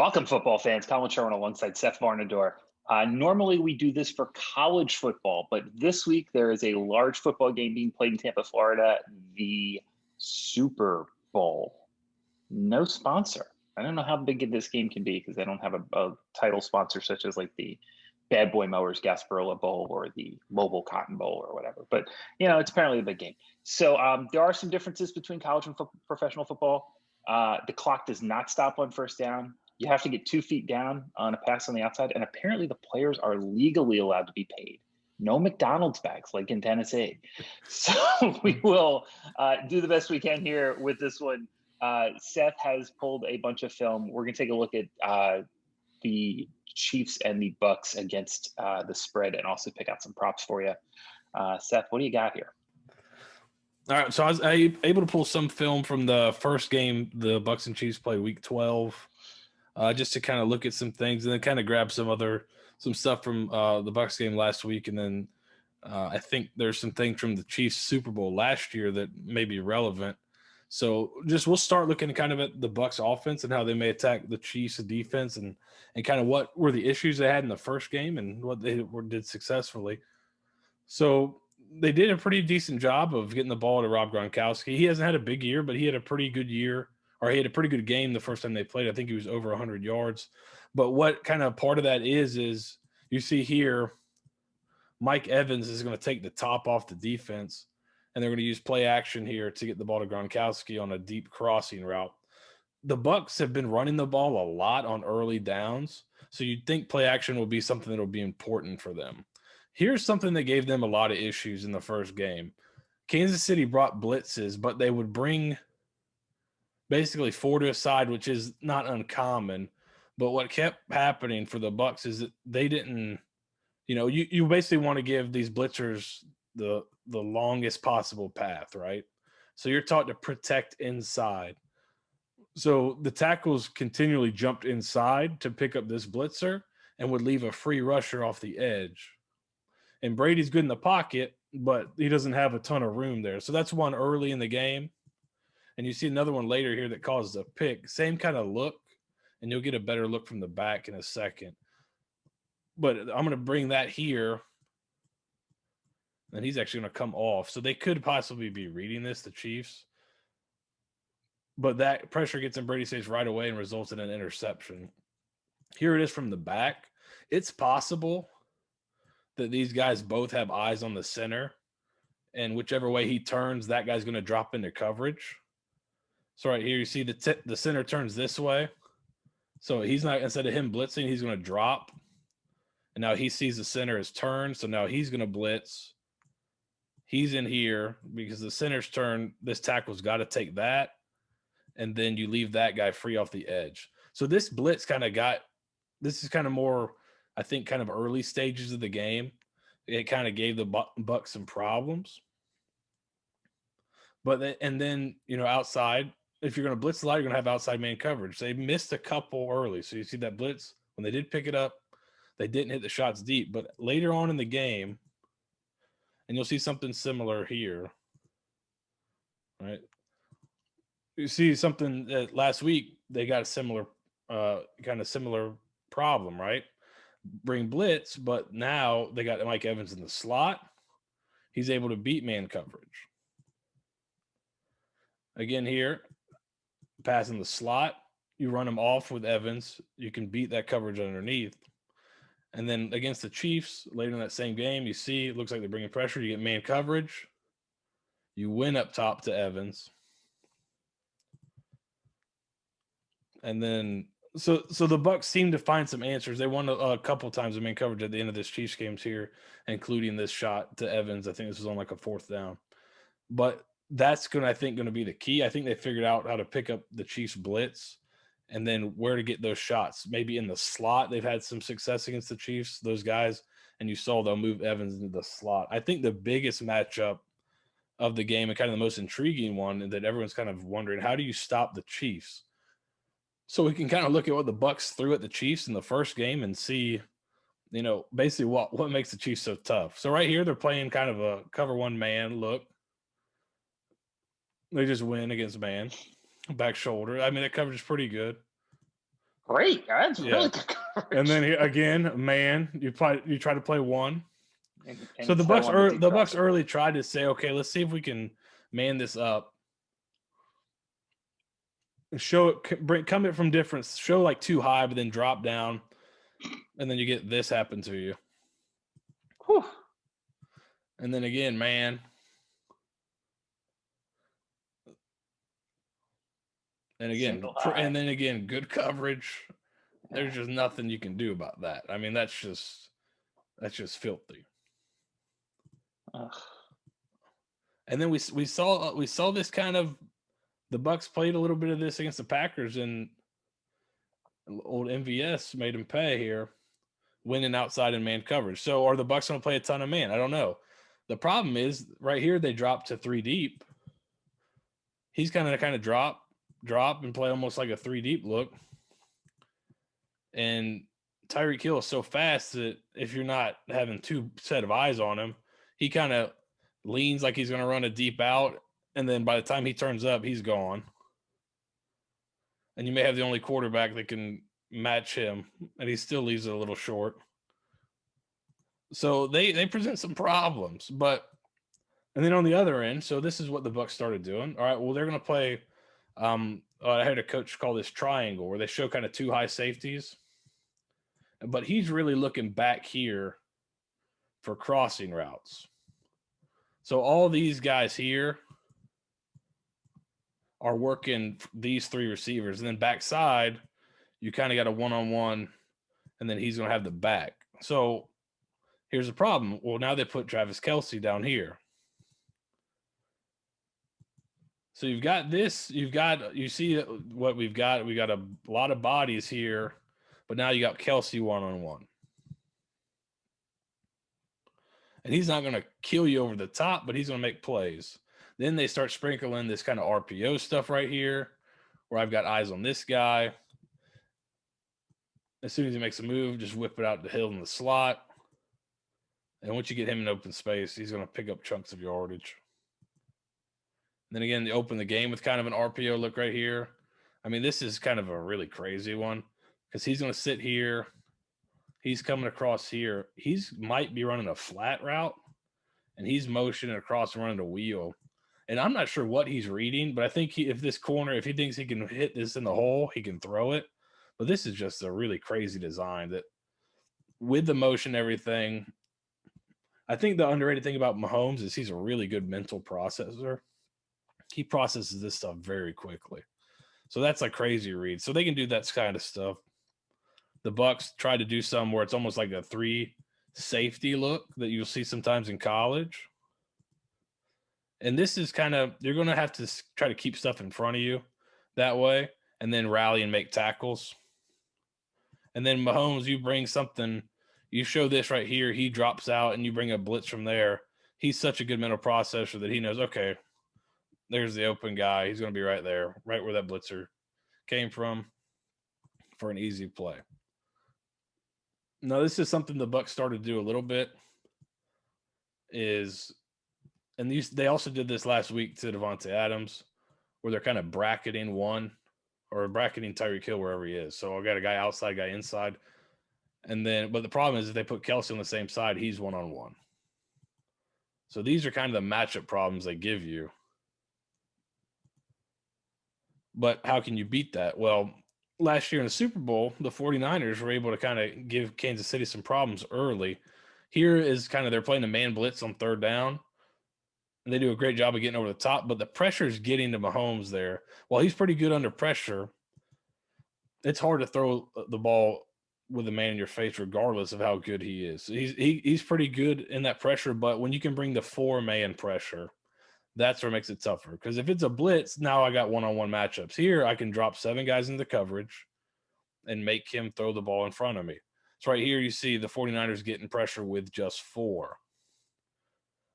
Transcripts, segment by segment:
Welcome, football fans. Collin Sherwin alongside Seth Varnadore. Normally, we do this for college football, but this week there is a large football game being played in Tampa, Florida, the Super Bowl. No sponsor. I don't know how big this game can be because they don't have a title sponsor such as like the Bad Boy Mowers Gasparilla Bowl or the Mobile Cotton Bowl or whatever. But, it's apparently a big game. So there are some differences between college and professional football. The clock does not stop on first down. You have to get 2 feet down on a pass on the outside, and apparently the players are legally allowed to be paid. No McDonald's bags like in Tennessee. So we will do the best we can here with this one. Seth has pulled a bunch of film. We're going to take a look at the Chiefs and the Bucks against the spread and also pick out some props for you. Seth, what do you got here? All right, so I was able to pull some film from the first game the Bucks and Chiefs played Week 12. Just to kind of look at some things and then kind of grab some stuff from the Bucks game last week. And then I think there's some things from the Chiefs Super Bowl last year that may be relevant. So we'll start looking kind of at the Bucks offense and how they may attack the Chiefs defense and kind of what were the issues they had in the first game and what they did successfully. So they did a pretty decent job of getting the ball to Rob Gronkowski. He hasn't had a big year, but he had a pretty good year. Or he had a pretty good game the first time they played. I think he was over 100 yards. But what kind of part of that is you see here, Mike Evans is going to take the top off the defense, and they're going to use play action here to get the ball to Gronkowski on a deep crossing route. The Bucks have been running the ball a lot on early downs, so you'd think play action will be something that will be important for them. Here's something that gave them a lot of issues in the first game. Kansas City brought blitzes, but they would bring – basically 4 to a side, which is not uncommon. But what kept happening for the Bucks is that they didn't, you basically want to give these blitzers the longest possible path, right? So you're taught to protect inside. So the tackles continually jumped inside to pick up this blitzer and would leave a free rusher off the edge. And Brady's good in the pocket, but he doesn't have a ton of room there. So that's one early in the game. And you see another one later here that causes a pick. Same kind of look, and you'll get a better look from the back in a second. But I'm going to bring that here, and he's actually going to come off. So they could possibly be reading this, the Chiefs. But that pressure gets in Brady stays right away and results in an interception. Here it is from the back. It's possible that these guys both have eyes on the center, and whichever way he turns, that guy's going to drop into coverage. So right here, you see the center turns this way. So he's not, instead of him blitzing, he's going to drop. And now he sees the center is turned. So now he's going to blitz. He's in here because the center's turn. This tackle's got to take that. And then you leave that guy free off the edge. So this blitz this is kind of more, I think, kind of early stages of the game. It kind of gave the Bucks some problems. But then, outside, if you're going to blitz a lot, you're going to have outside man coverage. They missed a couple early. So you see that blitz, when they did pick it up, they didn't hit the shots deep. But later on in the game, and you'll see something similar here, right? You see something that last week they got a similar problem, right? Bring blitz, but now they got Mike Evans in the slot. He's able to beat man coverage. Again here, pass in the slot, you run them off with Evans, you can beat that coverage underneath. And then against the Chiefs, later in that same game, you see it looks like they're bringing pressure. You get man coverage. You win up top to Evans. And then so the Bucks seem to find some answers. They won a couple times in man coverage at the end of this Chiefs games here, including this shot to Evans. I think this was on like a 4th down. But that's going to be the key. I think they figured out how to pick up the Chiefs blitz and then where to get those shots. Maybe in the slot, they've had some success against the Chiefs, those guys, and you saw they'll move Evans into the slot. I think the biggest matchup of the game and kind of the most intriguing one that everyone's kind of wondering, how do you stop the Chiefs? So we can kind of look at what the Bucks threw at the Chiefs in the first game and see, basically what makes the Chiefs so tough. So right here, they're playing kind of a cover one man look. They just win against man, back shoulder. I mean, that coverage is pretty good. Great. That's really good coverage. And then again, man, you try to play one. And So the Bucks early tried to say, okay, let's see if we can man this up. Show it, come it from different, show like too high, but then drop down, and then you get this happen to you. Whew. And then again, man. And again, good coverage. There's just nothing you can do about that. I mean, that's just filthy. Ugh. And then we saw this kind of, the Bucks played a little bit of this against the Packers, and old MVS made them pay here, winning outside in man coverage. So are the Bucks going to play a ton of man? I don't know. The problem is right here they dropped to 3 deep. He's kind of drop and play almost like a 3 deep look. And Tyreek Hill is so fast that if you're not having 2 set of eyes on him, he kind of leans like he's going to run a deep out. And then by the time he turns up, he's gone. And you may have the only quarterback that can match him, and he still leaves it a little short. So they present some problems. And then on the other end, so this is what the Bucs started doing. All right, well, they're going to play I had a coach call this triangle, where they show kind of 2 high safeties. But he's really looking back here for crossing routes. So all these guys here are working these 3 receivers. And then backside, you kind of got a one-on-one, and then he's going to have the back. So here's the problem. Well, now they put Travis Kelce down here. So you've got this. You see what we've got. We got a lot of bodies here, but now you got Kelce one-on-one. And he's not going to kill you over the top, but he's going to make plays. Then they start sprinkling this kind of RPO stuff right here, where I've got eyes on this guy. As soon as he makes a move, just whip it out the hill in the slot. And once you get him in open space, he's going to pick up chunks of yardage. And then again, they open the game with kind of an RPO look right here. I mean, this is kind of a really crazy one, because he's going to sit here. He's coming across here. He's might be running a flat route, and he's motioning across and running a wheel. And I'm not sure what he's reading, but I think if he thinks he can hit this in the hole, he can throw it. But this is just a really crazy design that, with the motion, everything. I think the underrated thing about Mahomes is he's a really good mental processor. He processes this stuff very quickly. So that's a crazy read. So they can do that kind of stuff. The Bucs try to do some where it's almost like a 3 safety look that you'll see sometimes in college. And this is kind of, you're going to have to try to keep stuff in front of you that way, and then rally and make tackles. And then Mahomes, you bring something, you show this right here, he drops out, and you bring a blitz from there. He's such a good mental processor that he knows, okay, there's the open guy. He's going to be right there, right where that blitzer came from, for an easy play. Now, this is something the Bucs started to do a little bit, and they also did this last week to Devontae Adams, where they're kind of bracketing Tyreek Hill wherever he is. So I got a guy outside, guy inside. But the problem is, if they put Kelce on the same side, he's one-on-one. So these are kind of the matchup problems they give you. But how can you beat that? Well, last year in the Super Bowl, the 49ers were able to kind of give Kansas City some problems early. Here is kind of, they're playing a man blitz on 3rd down. And they do a great job of getting over the top, but the pressure is getting to Mahomes there. While he's pretty good under pressure, it's hard to throw the ball with a man in your face, regardless of how good he is. He's pretty good in that pressure, but when you can bring the 4-man pressure, that's where it makes it tougher. Because if it's a blitz, now I got one-on-one matchups. Here, I can drop 7 guys into coverage and make him throw the ball in front of me. So right here, you see the 49ers getting pressure with just 4.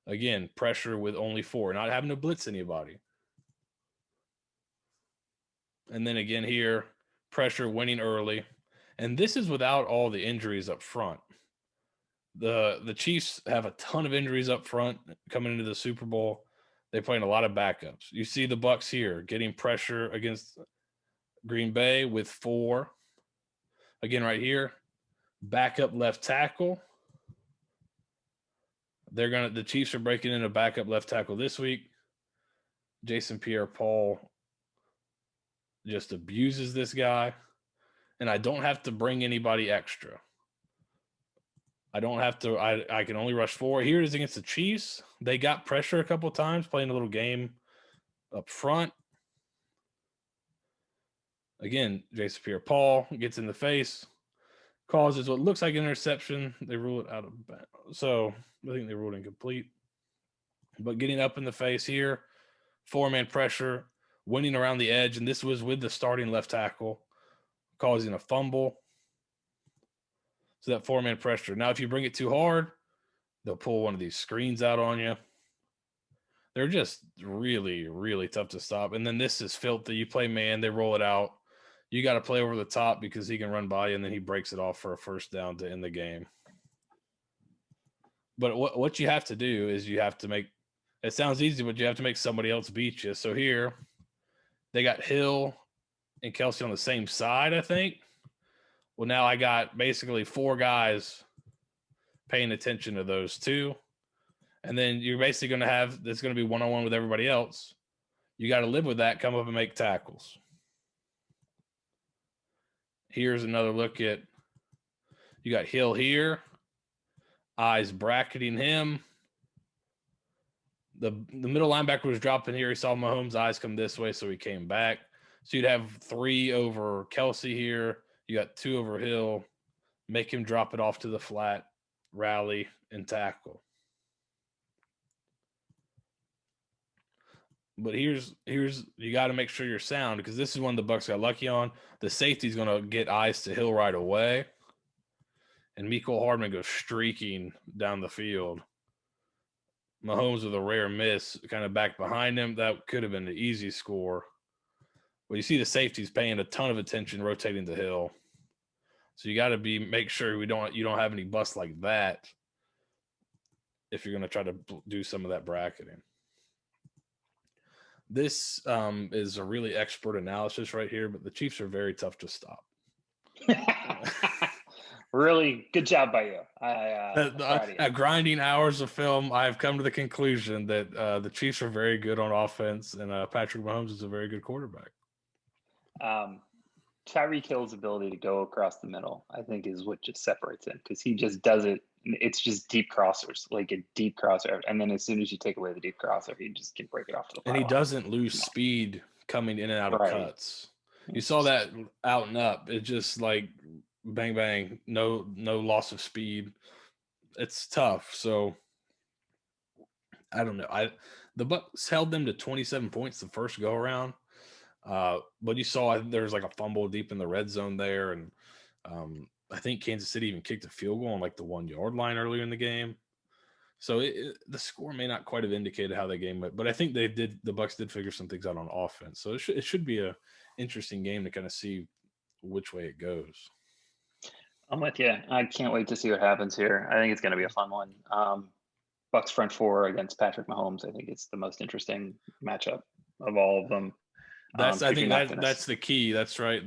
Again, pressure with only 4, not having to blitz anybody. And then again here, pressure winning early. And this is without all the injuries up front. The Chiefs have a ton of injuries up front coming into the Super Bowl. They're playing a lot of backups. You see the Bucs here getting pressure against Green Bay with 4. Again, right here, backup left tackle. The Chiefs are breaking in a backup left tackle this week. Jason Pierre-Paul just abuses this guy. And I don't have to bring anybody extra. I don't have to. I can only rush 4. Here it is against the Chiefs. They got pressure a couple of times, playing a little game up front. Again, Jason Pierre-Paul gets in the face, causes what looks like an interception. They rule it out of bounds. So I think they ruled incomplete. But getting up in the face here, 4-man pressure, winning around the edge, and this was with the starting left tackle, causing a fumble. So that 4-man pressure. Now, if you bring it too hard, they'll pull one of these screens out on you. They're just really, really tough to stop. And then this is filthy. You play man, they roll it out. You got to play over the top because he can run by you, and then he breaks it off for a first down to end the game. But what you have to do is you have to make – it sounds easy, but you have to make somebody else beat you. So here, they got Hill and Kelsey on the same side, I think. Well, now I got basically 4 guys paying attention to those 2. And then you're basically going to have – that's going to be one-on-one with everybody else. You got to live with that, come up and make tackles. Here's another look at – you got Hill here. Eyes bracketing him. The middle linebacker was dropping here. He saw Mahomes' eyes come this way, so he came back. So you'd have 3 over Kelsey here. You got 2 over Hill. Make him drop it off to the flat, rally, and tackle. But here's you got to make sure you're sound because this is one the Bucs got lucky on. The safety's going to get eyes to Hill right away. And Mecole Hardman goes streaking down the field. Mahomes with a rare miss, kind of back behind him. That could have been an easy score. But you see the safety's paying a ton of attention, rotating the Hill. So you got to make sure you don't have any busts like that if you're going to try to do some of that bracketing. This is a really expert analysis right here, but the Chiefs are very tough to stop. Really good job by you. At grinding hours of film, I've come to the conclusion that the Chiefs are very good on offense, and Patrick Mahomes is a very good quarterback. Tyreek Hill's ability to go across the middle, I think, is what just separates him because he just does it. It's just deep crossers, like a deep crosser. And then as soon as you take away the deep crosser, he just can break it off to the pylon. And he doesn't lose speed coming in and out of cuts. You saw that out and up. It's just like bang, bang, no loss of speed. It's tough. So I don't know. The Bucs held them to 27 points the first go around. But you saw there's like a fumble deep in the red zone there. And I think Kansas City even kicked a field goal on like the 1-yard line earlier in the game. So the score may not quite have indicated how the game went, but I think the Bucs did figure some things out on offense. So it should be a interesting game to kind of see which way it goes. I'm with you. I can't wait to see what happens here. I think it's going to be a fun one. Bucs front 4 against Patrick Mahomes. I think it's the most interesting matchup of all of them. I think that's the key. That's right.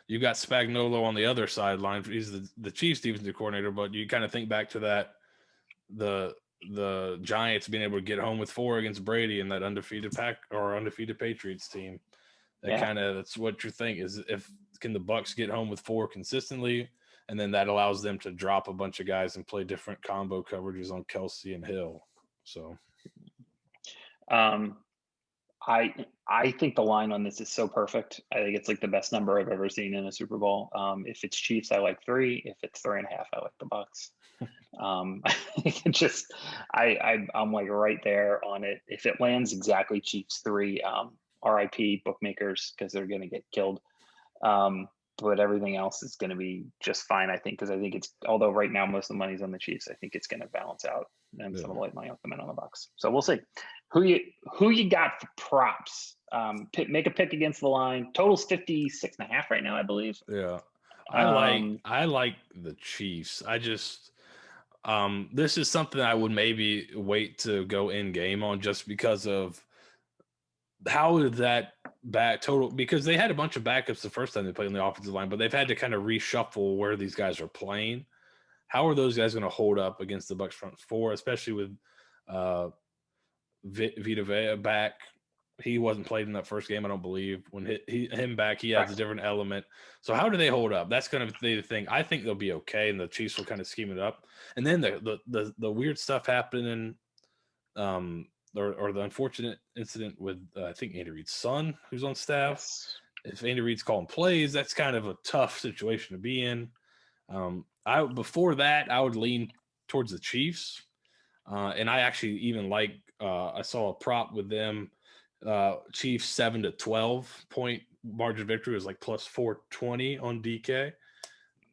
You got Spagnuolo on the other sideline. He's the Chiefs defensive coordinator, but you kind of think back to that, the Giants being able to get home with 4 against Brady and that undefeated Patriots team. That's what you think is can the Bucs get home with 4 consistently, and then that allows them to drop a bunch of guys and play different combo coverages on Kelsey and Hill. So, I think the line on this is so perfect. I think it's like the best number I've ever seen in a Super Bowl. If it's Chiefs, I like 3. If it's 3.5, I like the Bucs. I'm like right there on it. If it lands exactly Chiefs 3, RIP bookmakers because they're going to get killed. But everything else is going to be just fine, I think, because I think although right now most of the money's on the Chiefs, I think it's going to balance out, and some of the light money will come in on the Bucs. So we'll see. Who you got for props? Make a pick against the line. Total's 56.5 right now, I believe. Yeah, I like the Chiefs. I just this is something I would maybe wait to go in game on just because of how is that back total? Because they had a bunch of backups the first time they played on the offensive line, but they've had to kind of reshuffle where these guys are playing. How are those guys going to hold up against the Bucs front four, especially with Vita Vea back? He wasn't played in that first game, I don't believe. When him back, he adds a different element. So how do they hold up? That's going to be the thing. I think they'll be okay, and the Chiefs will kind of scheme it up. And then the weird stuff happening, or the unfortunate incident with I think Andy Reid's son, who's on staff. Yes. If Andy Reid's calling plays, that's kind of a tough situation to be in. Before that, I would lean towards the Chiefs, and I actually even I saw a prop with them. Chiefs 7-12 point margin victory was like plus 420 on DK.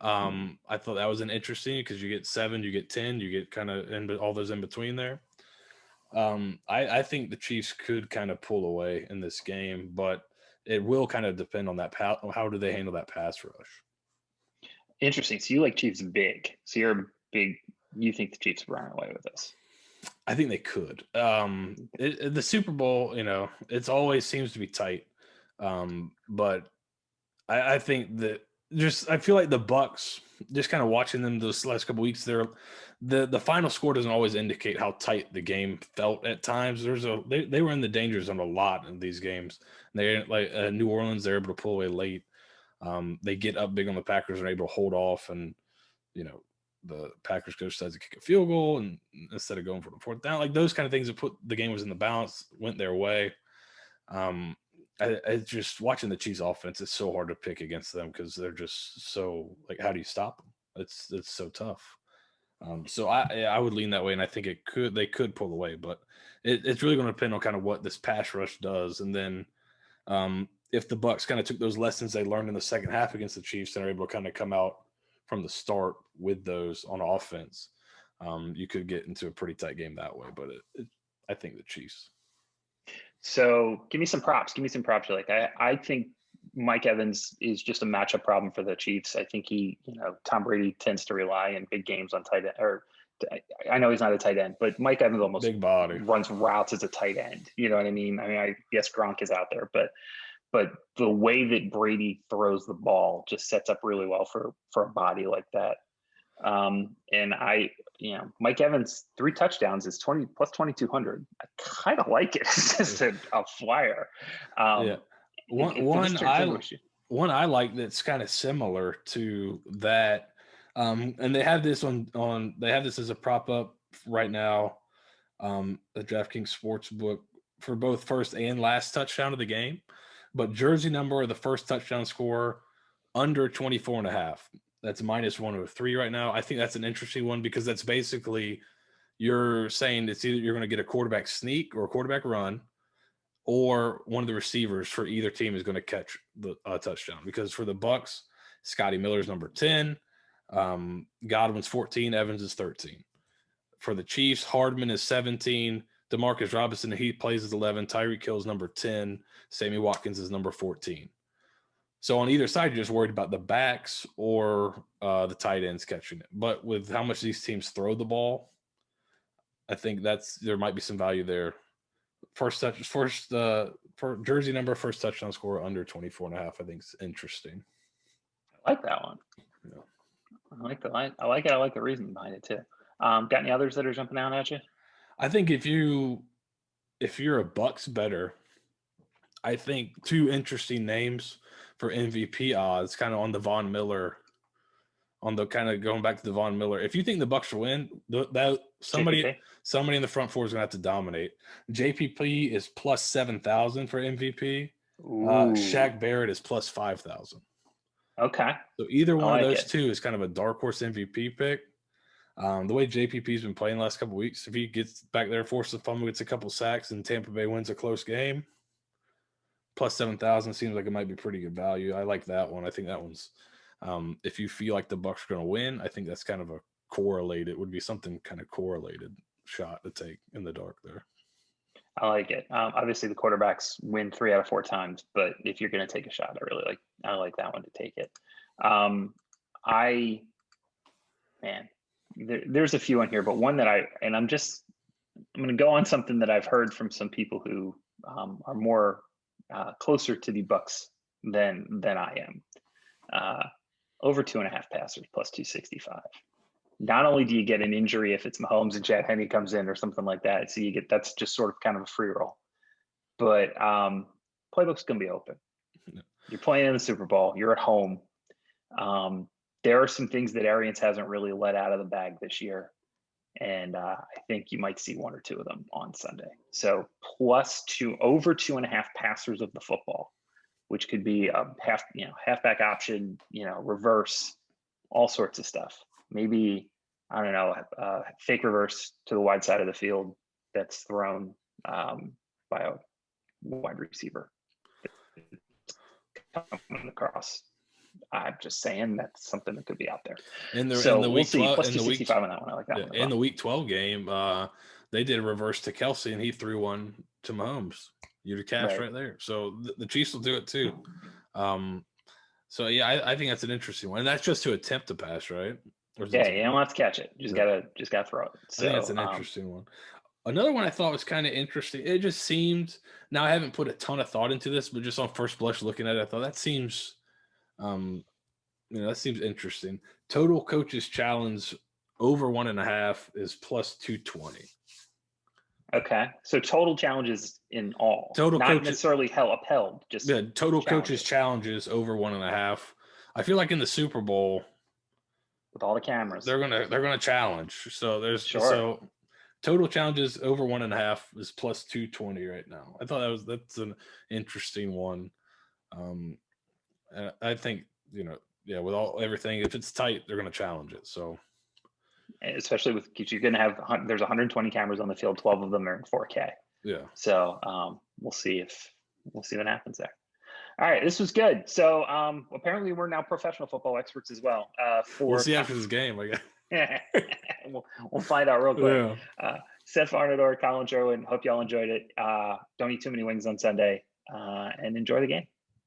I thought that was an interesting because you get 7, you get 10, you get kind of all those in between there. I think the Chiefs could kind of pull away in this game, but it will kind of depend on that. How do they handle that pass rush? Interesting. So you like Chiefs big. So you think the Chiefs run away with this? I think they could. The Super Bowl, it's always seems to be tight. But I think that I feel like the Bucs, just kind of watching them this last couple weeks, the final score doesn't always indicate how tight the game felt at times. They were in the danger zone a lot in these games. They like New Orleans, they're able to pull away late. They get up big on the Packers and are able to hold off, and the Packers coach decides to kick a field goal and instead of going for the fourth down, like those kind of things that put the game was in the balance, went their way. I just watching the Chiefs offense, it's so hard to pick against them because they're just so like, how do you stop them? It's so tough. So I would lean that way, and I think they could pull away, but it's really going to depend on kind of what this pass rush does, and then if the Bucs kind of took those lessons they learned in the second half against the Chiefs and are able to kind of come out from the start with those on offense, you could get into a pretty tight game that way. But I think the Chiefs. So give me some props. Like I think Mike Evans is just a matchup problem for the Chiefs. I think Tom Brady tends to rely in big games on tight end. Or I know he's not a tight end, but Mike Evans almost big body runs routes as a tight end. You know what I mean? I guess Gronk is out there, but the way that Brady throws the ball just sets up really well for a body like that. And Mike Evans 3 touchdowns is 20 plus 2,200. I kind of like it. It's just a flyer. Yeah. One I like that's kind of similar to that. And they have this they have this as a prop up right now. The DraftKings Sportsbook for both first and last touchdown of the game, but jersey number of the first touchdown score under 24.5. That's -103 right now. I think that's an interesting one because that's basically you're saying it's either you're going to get a quarterback sneak or a quarterback run, or one of the receivers for either team is going to catch the touchdown. Because for the Bucs, Scotty Miller's number 10, Godwin's 14, Evans is 13. For the Chiefs, Hardman is 17, Demarcus Robinson, he plays as 11, Tyreek Hill's number 10, Sammy Watkins is number 14. So on either side, you're just worried about the backs or the tight ends catching it. But with how much these teams throw the ball, I think there might be some value there. For jersey number, first touchdown score under 24.5, I think is interesting. I like that one. Yeah. I like it. I like the reasoning behind it too. Got any others that are jumping out at you? I think if you're a Bucs better, I think 2 interesting names for MVP odds, kind of on the Von Miller, on the kind of going back to the Von Miller. If you think the Bucs will win, somebody in the front four is going to have to dominate. JPP is plus 7,000 for MVP. Shaq Barrett is plus 5,000. Okay. So either one of those two is kind of a dark horse MVP pick. The way JPP's been playing the last couple of weeks, if he gets back there, forces a fumble, gets a couple sacks, and Tampa Bay wins a close game, plus 7,000 seems like it might be pretty good value. I like that one. I think that one's if you feel like the Bucs are going to win, I think that's kind of would be something kind of correlated shot to take in the dark there. I like it. Obviously the quarterbacks win 3 out of 4 times, but if you're going to take a shot, I like that one to take it. There's a few on here, but one that I'm going to go on something that I've heard from some people who are more closer to the Bucks than I am. Over 2.5 passers plus 265. Not only do you get an injury if it's Mahomes and Chad Henne comes in or something like that, so you get that's just sort of kind of a free roll. But playbook's going to be open. You're playing in the Super Bowl. You're at home. There are some things that Arians hasn't really let out of the bag this year. And I think you might see one or two of them on Sunday. So over 2.5 passers of the football, which could be a halfback option, reverse, all sorts of stuff. Maybe, I don't know, fake reverse to the wide side of the field that's thrown by a wide receiver coming across. I'm just saying that's something that could be out there. We'll see. Plus 265 on that one. I like that one. In the Week 12 game, they did a reverse to Kelsey, and he threw one to Mahomes. You'd have cashed right there. So the Chiefs will do it too. I think that's an interesting one. And that's just to attempt to pass, right? You don't have to catch it. You just gotta throw it. So, I think that's an interesting one. Another one I thought was kind of interesting. It just seemed, now I haven't put a ton of thought into this, but just on first blush looking at it, I thought that seems interesting. Total coaches challenge over 1.5 is plus 220. Okay, so total challenges in all, not necessarily upheld. Just total coaches challenges over 1.5. I feel like in the Super Bowl, with all the cameras, they're gonna challenge. So so total challenges over 1.5 is plus 220 right now. I thought that's an interesting one. I think with everything, if it's tight, they're gonna challenge it. So. Especially with you're going to have there's 120 cameras on the field, 12 of them are in 4K. Yeah. So we'll see what happens there. All right, this was good. So apparently we're now professional football experts as well. We'll see after this game, I guess. we'll find out real quick. Yeah. Seth Varnadore, Collin, Sherwin. Hope y'all enjoyed it. Don't eat too many wings on Sunday, and enjoy the game.